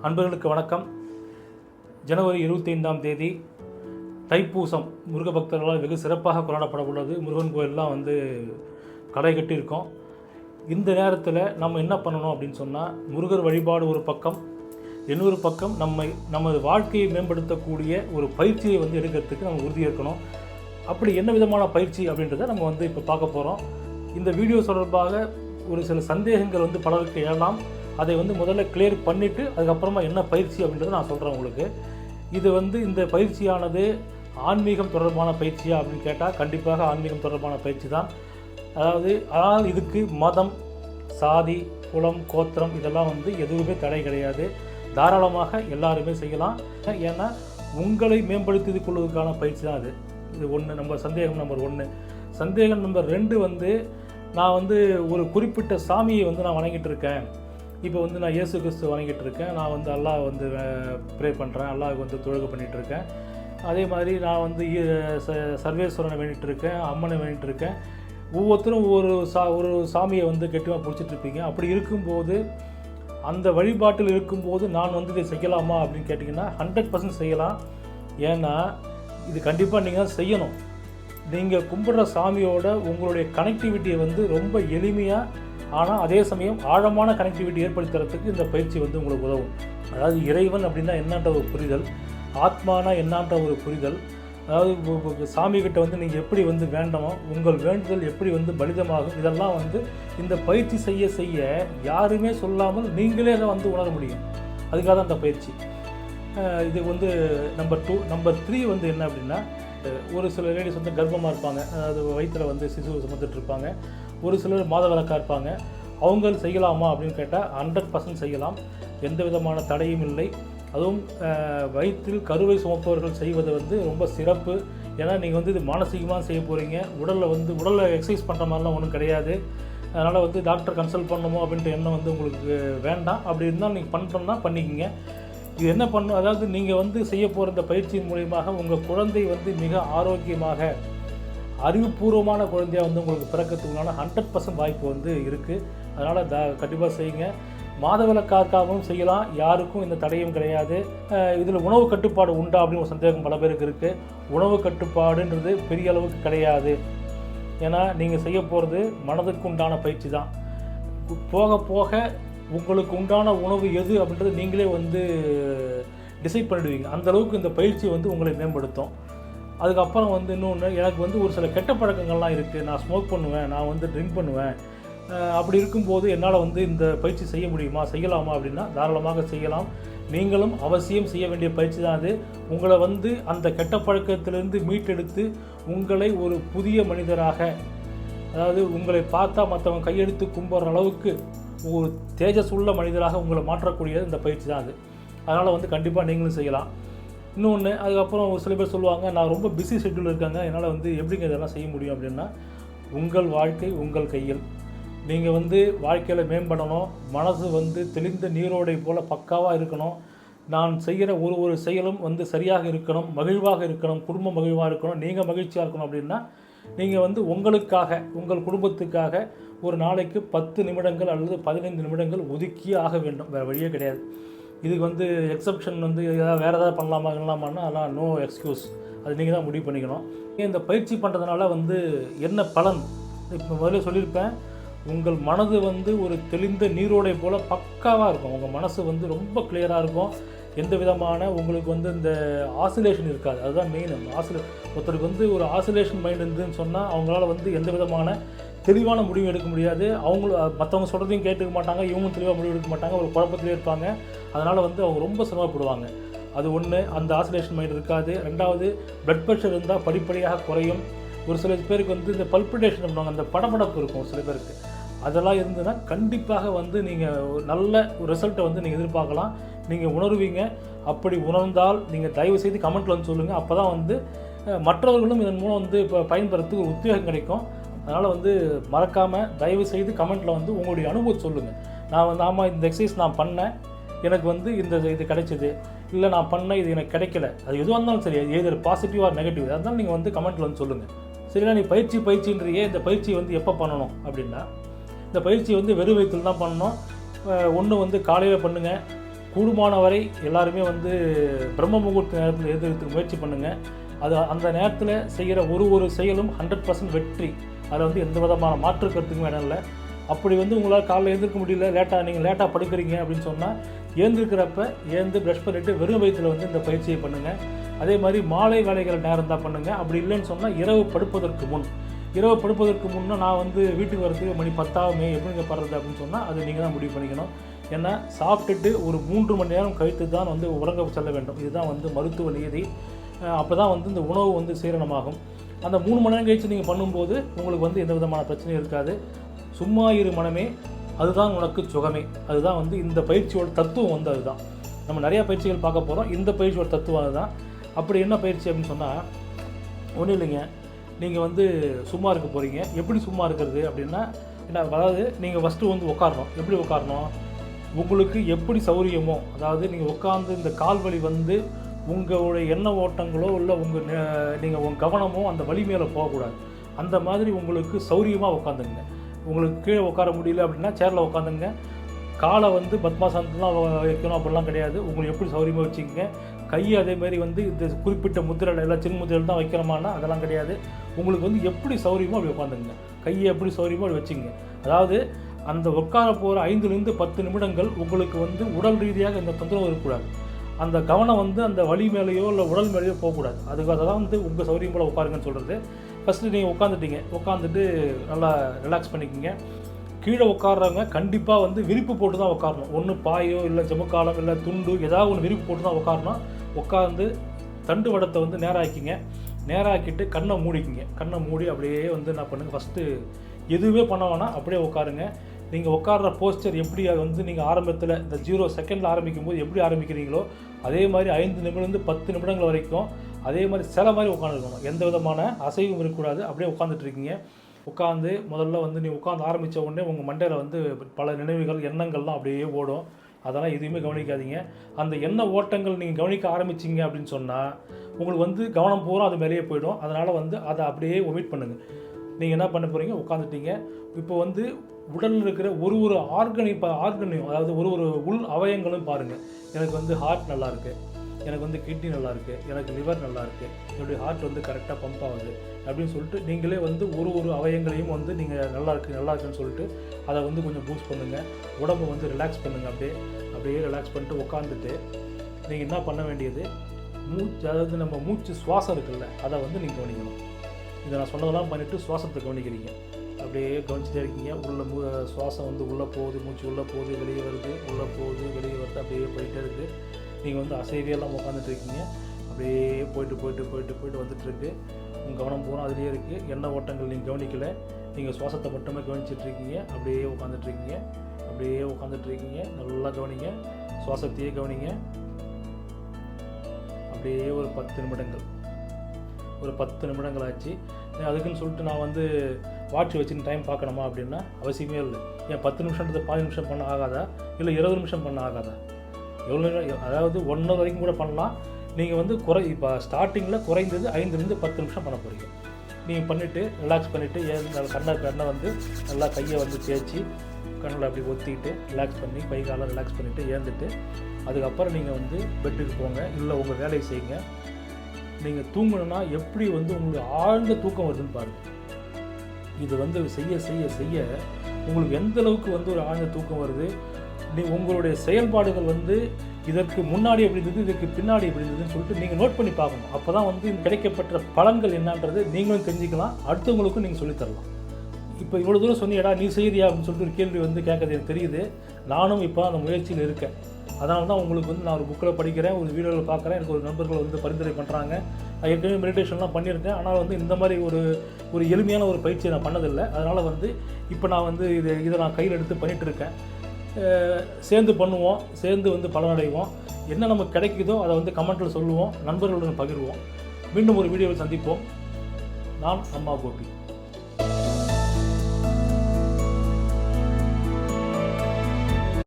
அன்பர்களுக்கு வணக்கம். ஜனவரி 25ஆம் தேதி தைப்பூசம் முருக பக்தர்களால் வெகு சிறப்பாக கொண்டாடப்பட உள்ளது. முருகன் கோயிலெலாம் கடை கட்டியிருக்கோம். இந்த நேரத்தில் நம்ம என்ன பண்ணணும் அப்படின்னு சொன்னால், முருகர் வழிபாடு ஒரு பக்கம், இன்னொரு பக்கம் நமது வாழ்க்கையை மேம்படுத்தக்கூடிய ஒரு பயிற்சியை எடுக்கிறதுக்கு நம்ம உறுதி இருக்கணும். அப்படி என்ன விதமான பயிற்சி அப்படின்றத நம்ம இப்போ பார்க்க போகிறோம். இந்த வீடியோ தொடர்பாக ஒரு சில சந்தேகங்கள் பலருக்கு எழலாம். அதை முதல்ல கிளியர் பண்ணிவிட்டு அதுக்கப்புறமா என்ன பயிற்சி அப்படின்றத நான் சொல்கிறேன் உங்களுக்கு. இது இந்த பயிற்சியானது ஆன்மீகம் தொடர்பான பயிற்சியா அப்படின்னு கேட்டால் கண்டிப்பாக ஆன்மீகம் தொடர்பான பயிற்சி தான். ஆனால் இதுக்கு மதம், சாதி, குலம், கோத்திரம் இதெல்லாம் எதுவுமே தடை கிடையாது. தாராளமாக எல்லாருமே செய்யலாம். ஏன்னா உங்களை மேம்படுத்தி கொள்வதற்கான பயிற்சி தான் அது. இது ஒன்று. நம்ம சந்தேகம் நம்பர் 1. சந்தேகம் நம்பர் 2 நான் ஒரு குறிப்பிட்ட சாமியை நான் வணங்கிட்டு இருக்கேன். இப்போ நான் இயேசு கிறிஸ்து வணங்கிட்டு இருக்கேன். நான் அல்லாஹ் ப்ரே பண்ணுறேன். அல்லாஹ்வுக்கு தொழுகை பண்ணிகிட்ருக்கேன். அதே மாதிரி நான் சர்வேஸ்வரனை வேண்டிகிட்டு இருக்கேன், அம்மனை வேண்டிகிட்டு இருக்கேன். ஒவ்வொருத்தரும் ஒரு சாமியை கெட்டியாக பிடிச்சிட்ருப்பீங்க. அப்படி இருக்கும்போது, அந்த வழிபாட்டில் இருக்கும்போது நான் இதை செய்யலாமா அப்படின்னு கேட்டிங்கன்னா 100% செய்யலாம். ஏன்னா இது கண்டிப்பாக நீங்கள் தான் செய்யணும். நீங்கள் கும்பிட்ற சாமியோட உங்களுடைய கனெக்டிவிட்டியை ரொம்ப எளிமையாக, ஆனால் அதே சமயம் ஆழமான கனெக்டிவிட்டி ஏற்படுத்துறதுக்கு இந்த பயிற்சி உங்களுக்கு உதவும். அதாவது இறைவன் அப்படின்னா என்னன்ற ஒரு புரிதல், ஆத்மானா என்னன்ற ஒரு புரிதல், அதாவது சாமிகிட்ட நீங்கள் எப்படி வேண்டணும், உங்கள் வேண்டுதல் எப்படி பலிதமாகும், இதெல்லாம் இந்த பயிற்சி செய்ய செய்ய யாருமே சொல்லாமல் நீங்களே அதை உணர முடியும். அதுக்காக தான் இந்த பயிற்சி. இது நம்பர் 2. நம்பர் 3 என்ன அப்படின்னா, ஒரு சில லேடிஸ் கர்ப்பமாக இருப்பாங்க, அது வயிற்றில் சிசு சுமந்துட்டு இருப்பாங்க. ஒரு சிலர் மாதவிலக்காக இருப்பாங்க. அவங்க செய்யலாமா அப்படின்னு கேட்டால் 100% செய்யலாம். எந்த விதமான தடையும் இல்லை. அதுவும் வயிற்றில் கருவை சுமப்பவர்கள் செய்வது ரொம்ப சிறப்பு. ஏன்னா நீங்கள் இது மானசீகமாக செய்ய போகிறீங்க. உடலில் எக்ஸசைஸ் பண்ணுற மாதிரிலாம் ஒன்றும் கிடையாது. அதனால் டாக்டர் கன்சல்ட் பண்ணணுமோ அப்படின்ற எண்ணம் உங்களுக்கு வேண்டாம். அப்படி இருந்தால் நீங்கள் பண்ணுறோம்னா பண்ணிக்கோங்க. இது என்ன பண்ணும், அதாவது நீங்கள் செய்ய போகிற இந்த பயிற்சியின் மூலியமாக உங்கள் குழந்தை மிக ஆரோக்கியமாக அறிவுபூர்வமான குழந்தையாக உங்களுக்கு பிறக்கிறதுக்குள்ளான 100% வாய்ப்பு இருக்குது. அதனால் கண்டிப்பாக செய்யுங்க. மாதவிலக்காகவும் செய்யலாம். யாருக்கும் இந்த தடையும் கிடையாது. இதில் உணவு கட்டுப்பாடு உண்டா அப்படின்னு ஒரு சந்தேகம் பல பேருக்கு இருக்குது. உணவு கட்டுப்பாடுன்றது பெரிய அளவுக்கு கிடையாது. ஏன்னா நீங்கள் செய்ய போகிறது மனதுக்கு உண்டான பயிற்சி தான். போக போக உங்களுக்கு உண்டான உணவு எது அப்படின்றது நீங்களே டிசைட் பண்ணிடுவீங்க. அந்தளவுக்கு இந்த பயிற்சி உங்களை மேம்படுத்தும். அதுக்கப்புறம் இன்னொன்று, எனக்கு ஒரு சில கெட்ட பழக்கங்கள்லாம் இருக்குது. நான் ஸ்மோக் பண்ணுவேன், நான் ட்ரிங்க் பண்ணுவேன். அப்படி இருக்கும்போது என்னால் இந்த பயிற்சி செய்ய முடியுமா, செய்யலாமா அப்படின்னா தாராளமாக செய்யலாம். நீங்களும் அவசியம் செய்ய வேண்டிய பயிற்சி தான் அது. உங்களை அந்த கெட்ட பழக்கத்திலிருந்து மீட்டெடுத்து உங்களை ஒரு புதிய மனிதராக, அதாவது உங்களை பார்த்தா மற்றவங்க கையெடுத்து கும்பிட்ற அளவுக்கு ஒரு தேஜஸ் உள்ள மனிதராக உங்களை மாற்றக்கூடியது இந்த பயிற்சி தான் அது. அதனால் கண்டிப்பாக நீங்களும் செய்யலாம். இன்னொன்று, அதுக்கப்புறம் ஒரு சில பேர் சொல்லுவாங்க, நான் ரொம்ப பிஸி ஷெட்யூல் இருக்காங்க, என்னால் எப்படிங்க இதெல்லாம் செய்ய முடியும் அப்படின்னா, உங்கள் வாழ்க்கை உங்கள் கையில். நீங்கள் வாழ்க்கையில் மேம்படணும். மனசு தெளிந்த நீரோடை போல் பக்காவாக இருக்கணும். நான் செய்கிற ஒரு செயலும் சரியாக இருக்கணும், மகிழ்வாக இருக்கணும், குடும்பம் மகிழ்வாக இருக்கணும், நீங்கள் மகிழ்ச்சியாக இருக்கணும். அப்படின்னா நீங்கள் உங்களுக்காக, உங்கள் குடும்பத்துக்காக ஒரு நாளைக்கு 10 நிமிடங்கள் அல்லது 15 நிமிடங்கள் ஒதுக்கியே ஆக வேண்டும். வேறு வழியே கிடையாது. இதுக்கு எக்ஸப்ஷன் வேறு ஏதாவது பண்ணலாமான்னா அதெல்லாம் நோ எக்ஸ்கியூஸ். அது நீங்கள் தான் முடிவு பண்ணிக்கணும். இந்த பயிற்சி பண்ணுறதுனால என்ன பலன், இப்போ முதல்ல சொல்லியிருப்பேன். உங்கள் மனது ஒரு தெளிந்த நீரோடை போல் பக்காவாக இருக்கும். உங்கள் மனசு ரொம்ப கிளியராக இருக்கும். எந்த விதமான உங்களுக்கு இந்த ஆசிலேஷன் இருக்காது. அதுதான் மெயின். ஒருத்தருக்கு ஒரு ஆசிலேஷன் மைண்ட் இருந்துன்னு சொன்னால் அவங்களால எந்த விதமான தெளிவான முடிவு எடுக்க முடியாது. மற்றவங்க சொல்கிறதையும் கேட்டுக்க மாட்டாங்க, இவங்களும் தெளிவாக முடிவு எடுக்க மாட்டாங்க, ஒரு குழப்பத்திலே இருப்பாங்க. அதனால் அவங்க ரொம்ப சிரமப்படுவாங்க. அது ஒன்று, அந்த ஆசிலேஷன் மைண்ட் இருக்காது. 2வது, பிளட் ப்ரெஷர் இருந்தால் படிப்படியாக குறையும். ஒரு சில பேருக்கு இந்த பல்பிடேஷன் பண்ணுவாங்க, அந்த படபடப்பு இருக்கும் சில பேருக்கு. அதெல்லாம் இருந்ததுன்னா கண்டிப்பாக நீங்கள் ஒரு நல்ல ஒரு ரிசல்ட்டை நீங்கள் எதிர்பார்க்கலாம். நீங்கள் உணர்வீங்க. அப்படி உணர்ந்தால் நீங்கள் தயவுசெய்து கமெண்ட்டில் சொல்லுங்கள். அப்போ தான் மற்றவர்களும் இதன் மூலம் இப்போ பயன்படுறதுக்கு ஒரு உத்வேகம் கிடைக்கும். அதனால் மறக்காமல் தயவுசெய்து கமெண்ட்டில் உங்களுடைய அனுபவத்தை சொல்லுங்கள். நான் ஆமாம் இந்த எக்ஸசைஸ் நான் பண்ணேன், எனக்கு இது கிடைச்சிது, இல்லை நான் பண்ணேன் இது எனக்கு கிடைக்கல, அது எதுவாக இருந்தாலும் சரி, எது பாசிட்டிவ் ஆர் நெகட்டிவ், அதனால நீங்கள் கமெண்ட்டில் சொல்லுங்கள். சரிங்களா? நீ பயிற்சின்றியே இந்த பயிற்சி எப்போ பண்ணணும் அப்படின்னா, இந்த பயிற்சி வெறும் வயிற்றில் தான் பண்ணணும். ஒன்று காலையில் பண்ணுங்கள், கூடுமான வரை எல்லாருமே வந்து பிரம்ம முகூர்த்த நேரத்தில் எழுந்திருக்க முயற்சி பண்ணுங்கள். அது அந்த நேரத்தில் செய்கிற ஒரு செயலும் 100% வெற்றி. அதில் வந்து எந்த விதமான மாற்று கருத்துக்கும் இடம் இல்லை. அப்படி வந்து உங்களால் காலையில் எழுந்திருக்க முடியல, நீங்கள் லேட்டாக படுக்கிறீங்க அப்படின்னு சொன்னால் எழுந்திருக்கிறப்ப ப்ரஷ் பண்ணிவிட்டு வெறும் வயிற்றில் வந்து இந்த பயிற்சியை பண்ணுங்கள். அதே மாதிரி மாலை வேலைகள் நேரம் தான் பண்ணுங்கள். அப்படி இல்லைன்னு சொன்னால் இரவு படுப்பதற்கு முன்னே நான் வந்து வீட்டுக்கு வரதுக்கு மணி 10 எப்படிங்க படுறது அப்படின்னு சொன்னால் அது நீங்கள் தான் முடிவு பண்ணிக்கணும். ஏன்னா சாப்பிட்டுட்டு ஒரு 3 மணி நேரம் கழித்து தான் வந்து உறங்க செல்ல வேண்டும். இதுதான் வந்து மருத்துவ நியதி. அப்போ தான் வந்து இந்த உணவு வந்து சீரணமாகும். அந்த 3 மணி நேரம் கழித்து நீங்கள் பண்ணும்போது உங்களுக்கு வந்து எந்த விதமான பிரச்சனையும் இருக்காது. சும்மா இரு மனமே, அதுதான் உனக்கு சுகமே. அதுதான் வந்து இந்த பயிற்சியோட தத்துவம் வந்து அதுதான். நம்ம நிறையா பயிற்சிகள் பார்க்க போகிறோம். இந்த பயிற்சியோட தத்துவம் அதுதான். அப்படி என்ன பயிற்சி அப்படின்னு சொன்னால் ஒன்றும் இல்லைங்க. நீங்கள் வந்து சும்மா இருக்க போகிறீங்க. எப்படி சும்மா இருக்கிறது அப்படின்னா என்ன, அதாவது நீங்கள் ஃபஸ்ட்டு வந்து உட்காரணும். எப்படி உட்காரணும்? உங்களுக்கு எப்படி சௌரியமோ, அதாவது நீங்கள் உட்காந்து இந்த கால் வலி வந்து உங்களுடைய எண்ண ஓட்டங்களோ இல்லை நீங்கள் உங்கள் கவனமோ அந்த வலி மேலே போகக்கூடாது. அந்த மாதிரி உங்களுக்கு சௌரியமாக உட்காந்துங்க. உங்களுக்கு கீழே உட்கார முடியல அப்படின்னா சேரில் உட்காந்துங்க. காலை வந்து பத்மாசனத்துலாம் வைக்கணும் அப்படிலாம் கிடையாது. உங்களுக்கு எப்படி சௌரியமாக வச்சுக்கோங்க. கையை அதேமாதிரி வந்து இந்த குறிப்பிட்ட முத்திரையில் எல்லாம் சின்ன முத்திரையில் தான் வைக்கிறோமானா அதெல்லாம் கிடையாது. உங்களுக்கு வந்து எப்படி சௌரியமோ அப்படி உட்காந்துங்க. கையை எப்படி சௌரியமோ அப்படி வச்சுக்கோங்க. அதாவது அந்த உட்கார போகிற 5லிருந்து 10 நிமிடங்கள் உங்களுக்கு வந்து உடல் ரீதியாக எந்த தொந்தரவும் இருக்கக்கூடாது. அந்த கவனம் வந்து அந்த வலி மேலேயோ இல்லை உடல் மேலேயோ போகக்கூடாது. அதுக்காக தான் வந்து உங்கள் சௌரியம் போல் உட்காருங்கன்னு சொல்கிறது. ஃபஸ்ட்டு நீங்கள் உட்காந்துட்டு நல்லா ரிலாக்ஸ் பண்ணிக்கோங்க. கீழே உட்காடுறவங்க கண்டிப்பாக வந்து விரிப்பு போட்டு தான் உட்காரணும். ஒன்று பாயோ இல்லை ஜமுக்காலம் இல்லை துண்டு ஏதாவது ஒன்று விரிப்பு போட்டு தான் உட்காரணும். உட்காந்து தண்டு வடத்தை வந்து நேராக்கிங்க. நேராக்கிட்டு கண்ணை மூடிக்கிங்க. கண்ணை மூடி அப்படியே வந்து என்ன பண்ணுங்கள், ஃபஸ்ட்டு எதுவுமே பண்ண வேணாம், அப்படியே உட்காருங்க. நீங்கள் உட்கார்ற போஸ்டர் எப்படி வந்து நீங்கள் ஆரம்பத்தில் இந்த 0 செகண்டில் ஆரம்பிக்கும் போது எப்படி ஆரம்பிக்கிறீங்களோ அதே மாதிரி 5 நிமிடம்லேருந்து 10 நிமிடங்கள் வரைக்கும் அதே மாதிரி சில மாதிரி உட்காந்துருக்கணும். எந்த விதமான அசைவும் இருக்கக்கூடாது. அப்படியே உட்காந்துட்ருக்கீங்க. உட்காந்து முதல்ல வந்து நீங்கள் உட்காந்து ஆரம்பித்த உடனே உங்கள் மண்டையில் வந்து பல நினைவுகள் எண்ணங்கள்லாம் அப்படியே ஓடும். அதெல்லாம் எதுவுமே கவனிக்காதீங்க. அந்த எண்ண ஓட்டங்கள் நீங்கள் கவனிக்க ஆரம்பிச்சிங்க அப்படின்னு சொன்னால் உங்களுக்கு வந்து கவனம் பூரா அது மேலேயே போயிடும். அதனால் வந்து அதை அப்படியே ஒமிட் பண்ணுங்கள். நீங்கள் என்ன பண்ண போகிறீங்க, உட்காந்துட்டீங்க. இப்போ வந்து உடலில் இருக்கிற ஒரு ஆர்கனையும் அதாவது ஒரு உள் அவயங்களும் பாருங்கள். எனக்கு வந்து ஹார்ட் நல்லாயிருக்கு, எனக்கு வந்து கிட்னி நல்லாயிருக்கு, எனக்கு லிவர் நல்லாயிருக்கு, என்னுடைய ஹார்ட் வந்து கரெக்டாக பம்ப் ஆகுது அப்படின்னு சொல்லிட்டு நீங்களே வந்து ஒரு அவயங்களையும் வந்து நீங்கள் நல்லா இருக்குன்னு சொல்லிட்டு அதை வந்து கொஞ்சம் பூஸ்ட் பண்ணுங்கள். உடம்பை வந்து ரிலாக்ஸ் பண்ணுங்கள். அப்படியே ரிலாக்ஸ் பண்ணிட்டு உட்காந்துட்டு நீங்கள் என்ன பண்ண வேண்டியது, அதாவது நம்ம மூச்சு சுவாசம் இருக்குல்ல அதை வந்து நீங்கள் கவனிக்கணும். இதை நான் சொன்னதெல்லாம் பண்ணிவிட்டு சுவாசத்தை கவனிக்கிறீங்க. அப்படியே கவனிச்சுட்டே இருக்கீங்க. சுவாசம் வந்து உள்ளே போகுது, மூச்சு உள்ளே போகுது, வெளியே வருது, உள்ளே போகுது, வெளியே வருது, அப்படியே போயிட்டே இருக்குது. நீங்கள் வந்து அசைவே எல்லாம் உட்காந்துட்டு இருக்கீங்க. அப்படியே போயிட்டு வந்துட்டுருக்கு. உங்கள் கவனம் பூரா அதுலேயே இருக்குது. எண்ண ஓட்டங்கள் நீங்கள் கவனிக்கலை, நீங்கள் சுவாசத்தை மட்டுமே கவனிச்சிட்ருக்கீங்க. அப்படியே உட்காந்துட்ருக்கீங்க. நல்லா கவனிங்க. சுவாசத்தையே கவனிங்க. அப்படியே ஒரு 10 நிமிடங்கள் ஆச்சு. அதுக்குன்னு சொல்லிட்டு நான் வந்து வாட்ச் வச்சுன்னு டைம் பார்க்கணுமா அப்படின்னா அவசியமே இல்லை. ஏன் 10 நிமிஷன்றது 15 நிமிஷம் பண்ண ஆகாதா, இல்லை 20 நிமிஷம் பண்ண ஆகாதா? எவ்வளோ நேரம், அதாவது 1 hour வரைக்கும் கூட பண்ணலாம். நீங்கள் வந்து இப்போ ஸ்டார்டிங்கில் குறைந்தது 5லிருந்து 10 நிமிஷம் பண்ண போகிறீங்க. நீங்கள் பண்ணிவிட்டு ரிலாக்ஸ் பண்ணிவிட்டு கண்ணை வந்து நல்லா கையை வந்து தேய்ச்சி கண்ணில் அப்படி ஒத்திக்கிட்டு ரிலாக்ஸ் பண்ணி கை காலம் ரிலாக்ஸ் பண்ணிவிட்டு ஏந்துட்டு அதுக்கப்புறம் நீங்கள் வந்து பெட்டுக்கு போங்க, இல்லை உங்கள் வேலையை செய்யுங்க. நீங்கள் தூங்கணுன்னா எப்படி வந்து உங்களுக்கு ஆழ்ந்த தூக்கம் வருதுன்னு பாருங்கள். இது வந்து செய்ய உங்களுக்கு எந்த அளவுக்கு வந்து ஒரு ஆழ்ந்த தூக்கம் வருது, உங்களுடைய செயல்பாடுகள் வந்து இதற்கு முன்னாடி எப்படி இருந்தது, இதற்கு பின்னாடி எப்படி இருந்ததுன்னு சொல்லிட்டு நீங்கள் நோட் பண்ணி பார்க்கணும். அப்போ தான் வந்து கிடைக்கப்பட்ட பலன்கள் என்னன்றது நீங்களும் தெரிஞ்சுக்கலாம், அடுத்தவங்களுக்கும் நீங்கள் சொல்லித்தரலாம். இப்போ இவ்வளோ தூரம் சொன்னியடா நீ செய்யறியா அப்படின்னு சொல்லிட்டு ஒரு கேள்வி வந்து கேட்கறது எனக்கு தெரியுது. நானும் இப்போ அந்த முயற்சியில் இருக்கேன். அதனால தான் உங்களுக்கு வந்து நான் ஒரு புக்கில் படிக்கிறேன், ஒரு வீடியோவில் பார்க்குறேன், எனக்கு ஒரு நண்பர்கள் வந்து பரிந்துரை பண்ணுறாங்க. நான் ஏற்கனவே மெடிடேஷன்லாம் பண்ணியிருக்கேன். ஆனால் வந்து இந்த மாதிரி ஒரு எளிமையான ஒரு பயிற்சியை நான் பண்ணதில்லை. அதனால் வந்து இப்போ நான் வந்து இதை நான் கையில் எடுத்து பண்ணிகிட்ருக்கேன். சேர்ந்து பண்ணுவோம், சேர்ந்து வந்து பலனடைவோம். என்ன நமக்கு கிடைக்குதோ அதை வந்து கமெண்ட்டில் சொல்லுவோம், நண்பர்களுடன் பகிர்வோம். மீண்டும் ஒரு வீடியோவில் சந்திப்போம். நான் அம்மா கோபி.